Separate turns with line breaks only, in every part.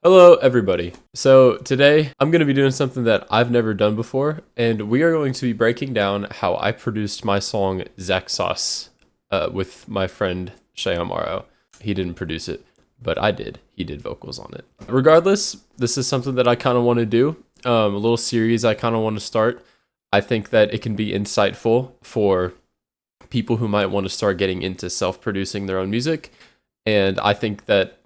Hello, everybody. So today I'm going to be doing something that I've never done before, and we are going to be breaking down how I produced my song Zax Sauce with my friend Shay Amaro. He didn't produce it, but I did. He did vocals on it. Regardless, this is something that I kind of want to do, a little series I kind of want to start. I think that it can be insightful for people who might want to start getting into self-producing their own music. And I think that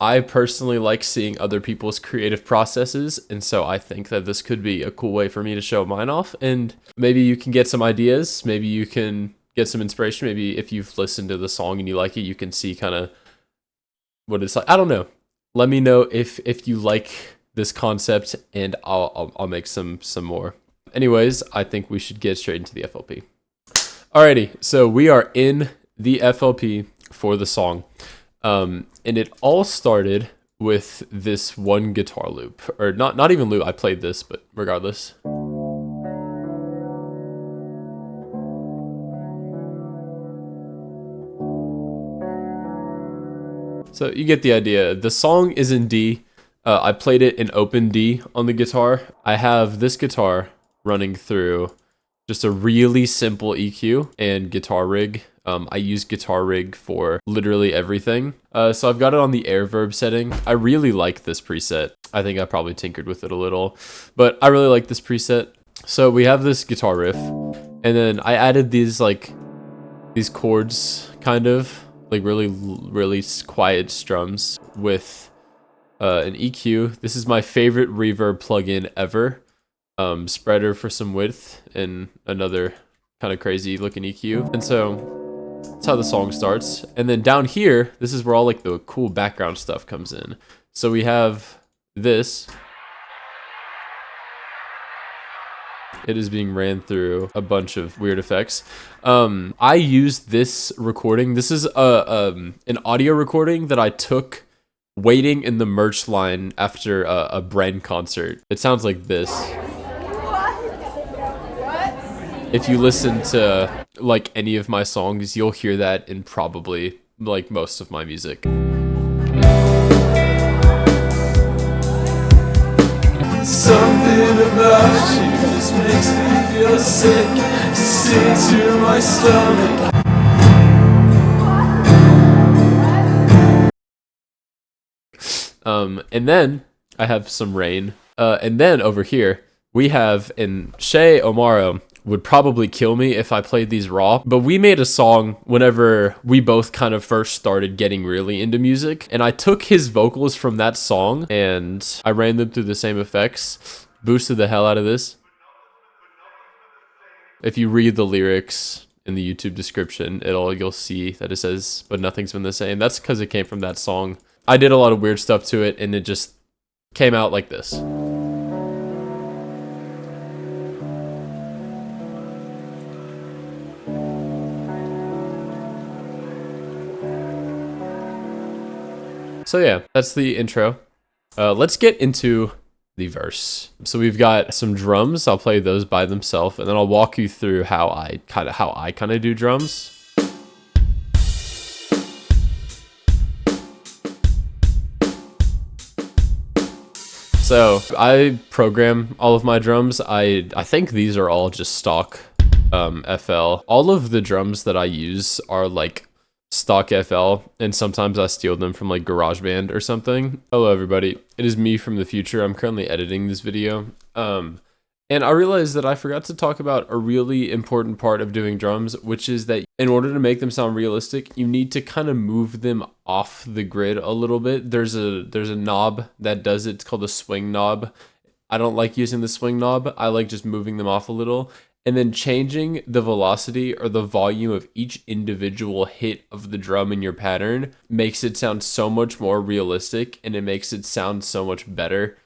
I personally like seeing other people's creative processes. And so I think that this could be a cool way for me to show mine off. And maybe you can get some ideas. Maybe you can get some inspiration. Maybe if you've listened to the song and you like it, you can see kind of what it's like. I don't know. Let me know if you like this concept, and I'll make some more. Anyways, I think we should get straight into the FLP. Alrighty, so we are in the FLP for the song, and it all started with this one guitar loop, or not even loop. I played this, but regardless. So you get the idea. The song is in D. I played it in open D on the guitar. I have this guitar running through just a really simple EQ and guitar rig. I use guitar rig for literally everything. So I've got it on the air verb setting. I really like this preset. I think I probably tinkered with it a little, but I really like this preset. So we have this guitar riff, and then I added these chords, kind of like really quiet strums with an EQ. This is my favorite reverb plugin ever. Spreader for some width and another kind of crazy looking EQ. And so that's how the song starts. And then down here, this is where all like the cool background stuff comes in. So we have this. It is being ran through a bunch of weird effects. I used this recording. This is an audio recording that I took waiting in the merch line after a Bren concert. It sounds like this. If you listen to like any of my songs, you'll hear that in probably like most of my music. Something about you just makes me feel sick to my stomach. And then I have some rain. And then over here we have, and Shay Omaro would probably kill me if I played these raw, but we made a song whenever we both kind of first started getting really into music, and I took his vocals from that song and I ran them through the same effects, boosted the hell out of this. If you read the lyrics in the YouTube description, you'll see that it says, "But nothing's been the same." That's because it came from that song. I did a lot of weird stuff to it, and it just came out like this. So yeah, that's the intro. Let's get into the verse. So we've got some drums. I'll play those by themselves, and then I'll walk you through how I kind of do drums. So I program all of my drums. I think these are all just stock FL. All of the drums that I use are like stock FL, and sometimes I steal them from like GarageBand or something. Hello everybody, it is me from the future. I'm currently editing this video. And I realized that I forgot to talk about a really important part of doing drums, which is that in order to make them sound realistic, you need to kind of move them off the grid a little bit. There's a knob that does it. It's called the swing knob. I don't like using the swing knob. I like just moving them off a little, and then changing the velocity or the volume of each individual hit of the drum in your pattern makes it sound so much more realistic, and it makes it sound so much better.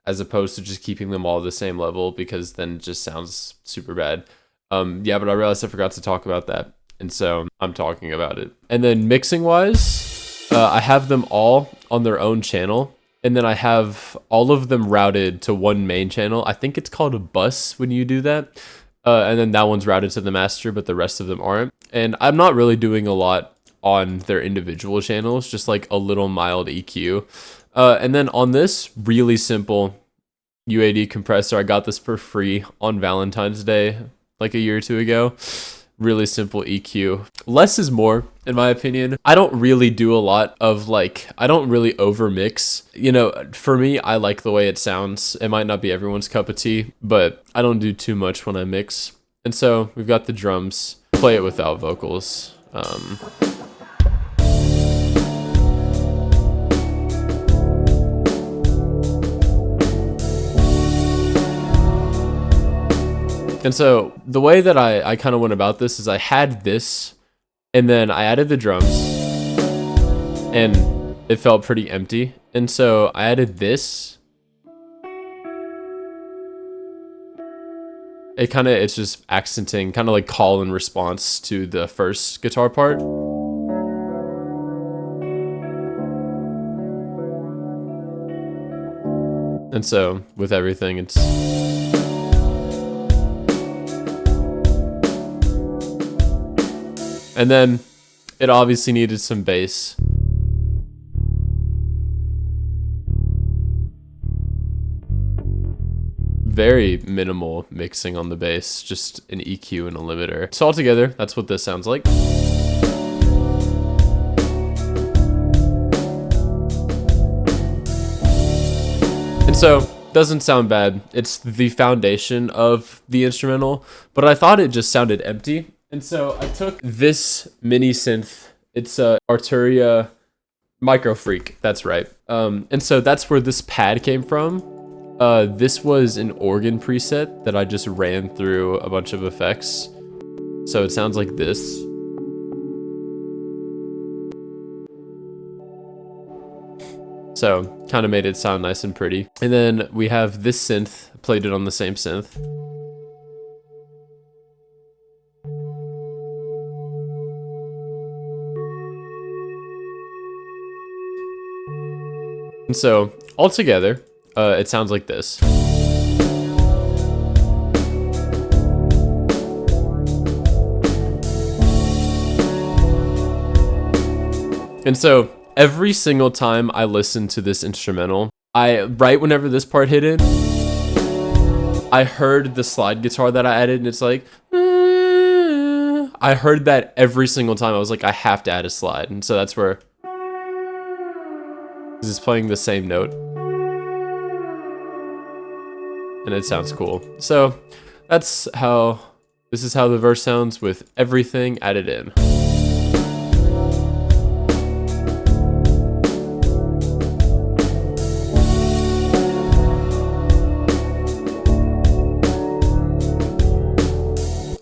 As opposed to just keeping them all the same level, because then it just sounds super bad. Yeah, but I realized I forgot to talk about that, and so I'm talking about it. And then mixing wise, I have them all on their own channel, and then I have all of them routed to one main channel. I think it's called a bus when you do that. And then that one's routed to the master, but the rest of them aren't. And I'm not really doing a lot on their individual channels, just like a little mild EQ. And then on this really simple UAD compressor, I got this for free on Valentine's Day, like a year or two ago. Really simple EQ. Less is more, in my opinion. I don't really do a lot of like, I don't really over mix. You know, for me, I like the way it sounds. It might not be everyone's cup of tea, but I don't do too much when I mix. And so we've got the drums, play it without vocals. And so the way that I kind of went about this is I had this, and then I added the drums, and it felt pretty empty. And so I added this. It's just accenting, kind of like call and response to the first guitar part. And so with everything, it's... And then it obviously needed some bass. Very minimal mixing on the bass, just an EQ and a limiter. So altogether, that's what this sounds like. And so, doesn't sound bad. It's the foundation of the instrumental, but I thought it just sounded empty. And so I took this mini synth. It's a Arturia Micro Freak. That's right. And so that's where this pad came from. This was an organ preset that I just ran through a bunch of effects. So it sounds like this. So kind of made it sound nice and pretty. And then we have this synth, played it on the same synth. And so, altogether, it sounds like this. And so, every single time I listen to this instrumental, right whenever this part hit in, I heard the slide guitar that I added, and it's like, I heard that every single time. I was like, I have to add a slide. And so that's where... It's playing the same note. And it sounds cool. So this is how the verse sounds with everything added in.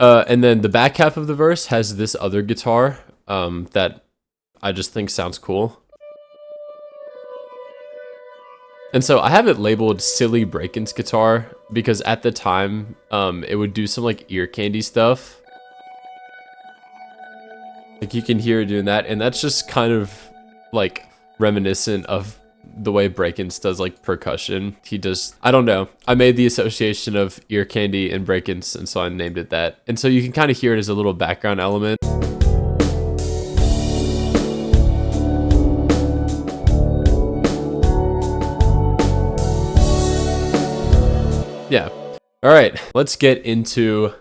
And then the back half of the verse has this other guitar that I just think sounds cool. And so I have it labeled Silly Breakin's guitar because at the time, it would do some like ear candy stuff. Like you can hear it doing that, and that's just kind of like reminiscent of the way Breakins does like percussion. He does, I don't know. I made the association of ear candy and Breakins, and so I named it that. And so you can kind of hear it as a little background element. Yeah. All right, let's get into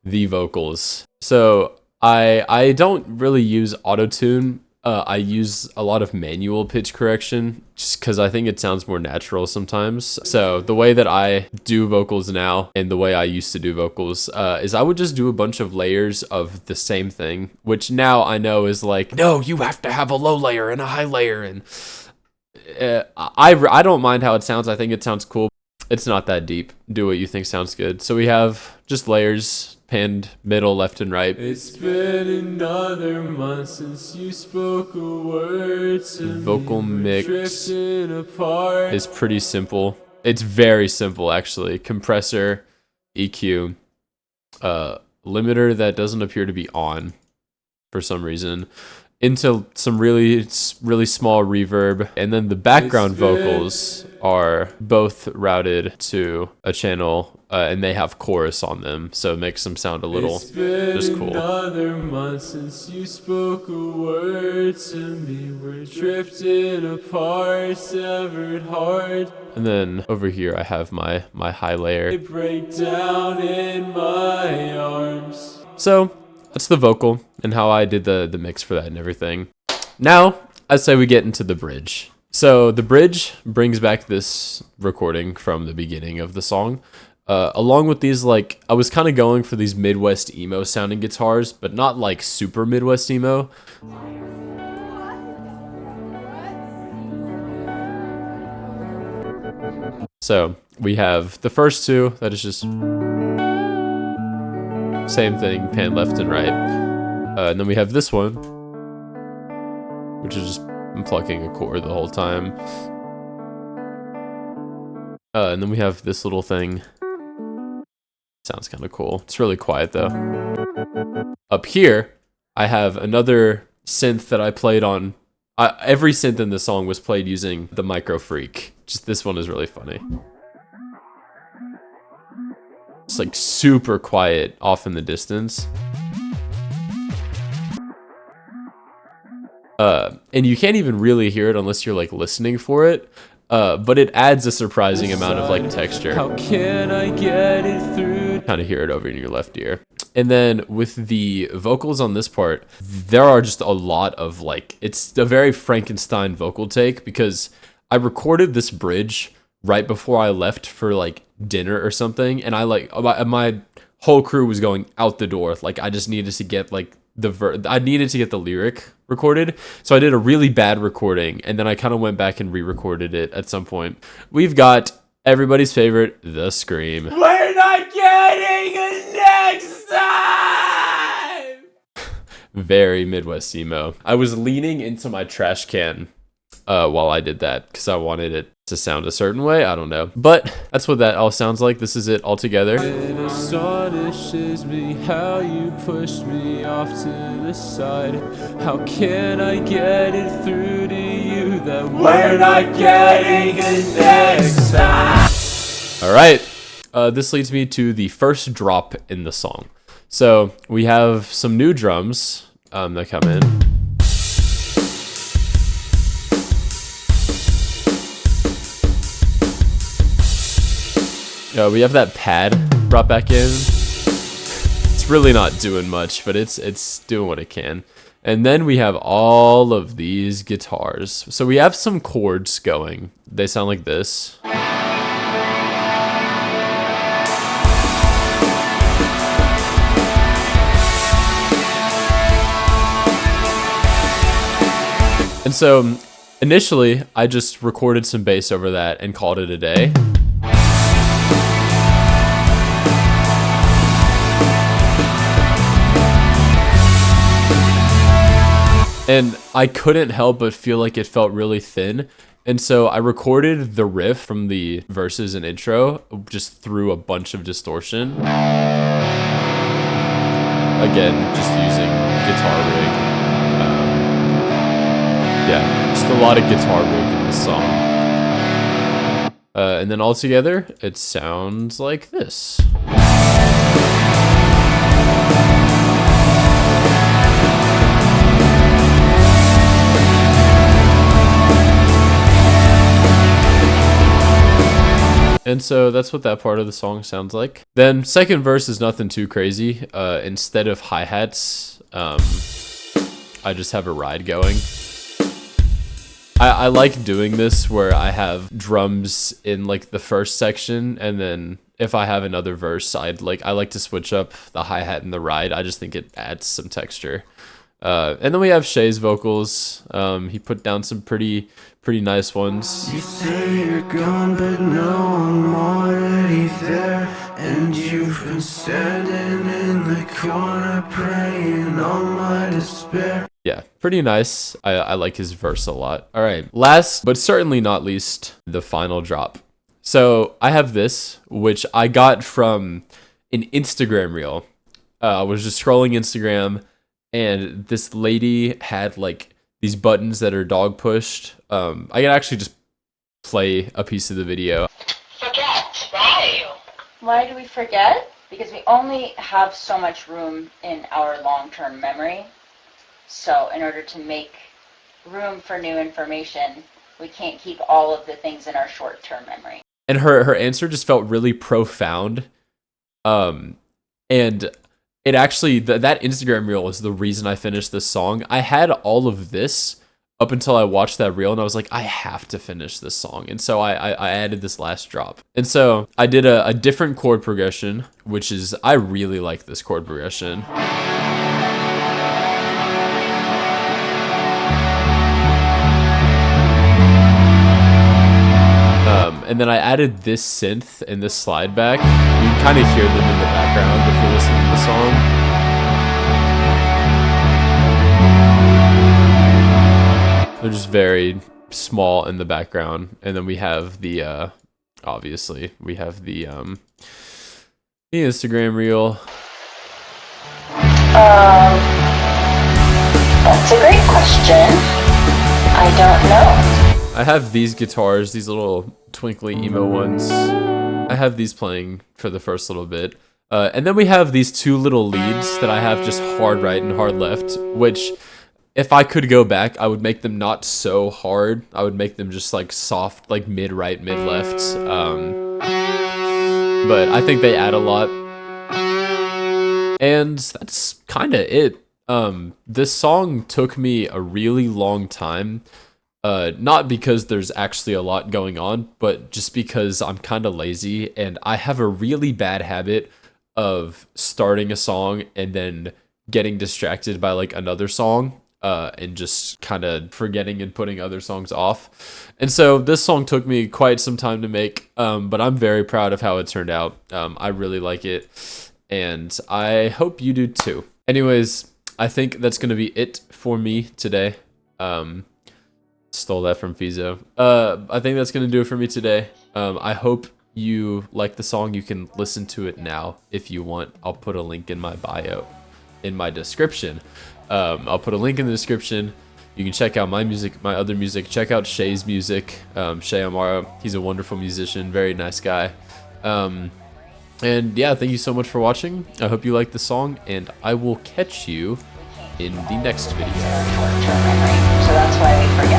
the vocals. So I don't really use auto-tune. I use a lot of manual pitch correction just because I think it sounds more natural sometimes. So the way that I do vocals now and the way I used to do vocals is I would just do a bunch of layers of the same thing, which now I know is like, no, you have to have a low layer and a high layer. And I don't mind how it sounds. I think it sounds cool. It's not that deep. Do what you think sounds good. So we have just layers, panned middle, left, and right. It's been another month since you spoke a word to me. Vocal mix is pretty simple. It's very simple, actually. Compressor, EQ, limiter that doesn't appear to be on for some reason, into some really small reverb, and then the background vocals are both routed to a channel, and they have chorus on them, so it makes them sound a little just cool. Another month since you spoke a word to me. We're drifting apart, severed heart. And then over here I have my high layer. They break down in my arms. So that's the vocal and how I did the mix for that and everything. Now I'd say we get into the bridge. So the bridge brings back this recording from the beginning of the song. Along with these, like, I was kind of going for these Midwest emo sounding guitars, but not like super Midwest emo. So we have the first two that is just same thing, pan left and right. And then we have this one, which is just plucking a chord the whole time. And then we have this little thing. Sounds kind of cool. It's really quiet though. Up here, I have another synth that I played on. Every synth in the song was played using the Micro Freak. Just this one is really funny. It's like super quiet off in the distance. And you can't even really hear it unless you're like listening for it. But it adds a surprising amount of like texture. How can I get it through? Kind of hear it over in your left ear. And then with the vocals on this part, there are just a lot of like, it's a very Frankenstein vocal take because I recorded this bridge right before I left for like dinner or something. And I like, my whole crew was going out the door. Like I just needed to get like I needed to get the lyric recorded. So I did a really bad recording and then I kind of went back and re-recorded it at some point. We've got everybody's favorite, the scream. We're not getting it next time! Very Midwest emo. I was leaning into my trash can while I did that because I wanted it to sound a certain way. I don't know. But that's what that all sounds like. This is it all together. It astonishes me how you pushed me off to the side. How can I get it through to you that we're not getting it next time? All right. This leads me to the first drop in the song. So we have some new drums that come in. We have that pad brought back in. It's really not doing much, but it's doing what it can. And then we have all of these guitars. So we have some chords going. They sound like this. And so initially, I just recorded some bass over that and called it a day. And I couldn't help but feel like it felt really thin. And so I recorded the riff from the verses and intro just through a bunch of distortion. Again, just using guitar rig. Yeah, just a lot of guitar rig in this song. And then all together, it sounds like this. And so that's what that part of the song sounds like. Then second verse is nothing too crazy. Instead of hi-hats, I just have a ride going. I like doing this where I have drums in like the first section, and then if I have another verse, I like to switch up the hi-hat and the ride. I just think it adds some texture. And then we have Shay's vocals. He put down some pretty nice ones. You say you're gone, but no, I'm already there. And you've been standing in the corner praying on my despair. Yeah, pretty nice. I like his verse a lot. All right, last but certainly not least, the final drop. So I have this, which I got from an Instagram reel. I was just scrolling Instagram, and this lady had like these buttons that are dog pushed. I can actually just play a piece of the video.
Forget. Why? Why do we forget? Because we only have so much room in our long-term memory. So in order to make room for new information, we can't keep all of the things in our short-term memory.
And her answer just felt really profound. And it actually, that Instagram reel is the reason I finished this song. I had all of this up until I watched that reel, and I was like, I have to finish this song. And so I added this last drop. And so I did a different chord progression, which is, I really like this chord progression. And then I added this synth and this slide back. You can kind of hear them in the background if you're listening to the song. They're just very small in the background. And then we have the, obviously, we have the Instagram reel.
That's a great question. I don't know.
I have these guitars, these little twinkly emo ones. I have these playing for the first little bit. And then we have these two little leads that I have just hard right and hard left, which if I could go back, I would make them not so hard. I would make them just like soft, like mid right, mid left. But I think they add a lot. And that's kind of it. This song took me a really long time. Not because there's actually a lot going on, but just because I'm kind of lazy and I have a really bad habit of starting a song and then getting distracted by like another song, and just kind of forgetting and putting other songs off. And so this song took me quite some time to make, but I'm very proud of how it turned out. I really like it, and I hope you do too. Anyways, I think that's going to be it for me today. Stole that from Fizo. I think that's gonna do it for me today. I hope you like the song. You can listen to it now if you want. I'll put a link in my bio, in my description. I'll put a link in the description. You can check out my music, my other music. Check out Shay's music. Shay Amaro. He's a wonderful musician, very nice guy. And yeah, thank you so much for watching. I hope you like the song, and I will catch you in the next video.
Short-term memory, so that's why we forget.